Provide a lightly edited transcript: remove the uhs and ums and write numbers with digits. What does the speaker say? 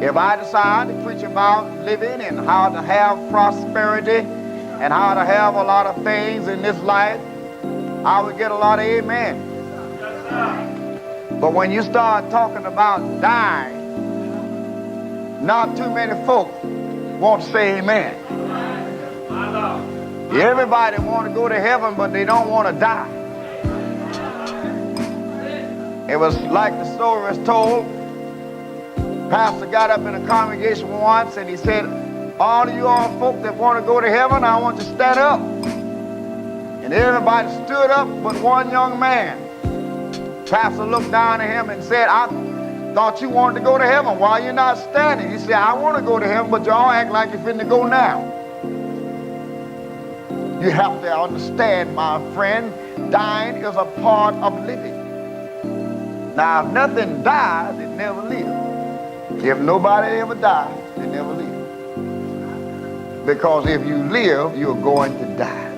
If I decide to preach about living and how to have prosperity and how to have a lot of things in this life, I would get a lot of amen. But when you start talking about dying, not too many folks want to say amen. Everybody want to go to heaven, but they don't want to die. It was like the story was told. Pastor got up in a congregation once and he said, all of you all folk that want to go to heaven, I want you to stand up. And everybody stood up but one young man. Pastor looked down at him and said, I thought you wanted to go to heaven. Why are you not standing? He said, I want to go to heaven, but y'all act like you're finna go now. You have to understand, my friend, dying is a part of living. Now, if nothing dies, it never lives. If nobody ever dies, they never live. Because if you live, you're going to die.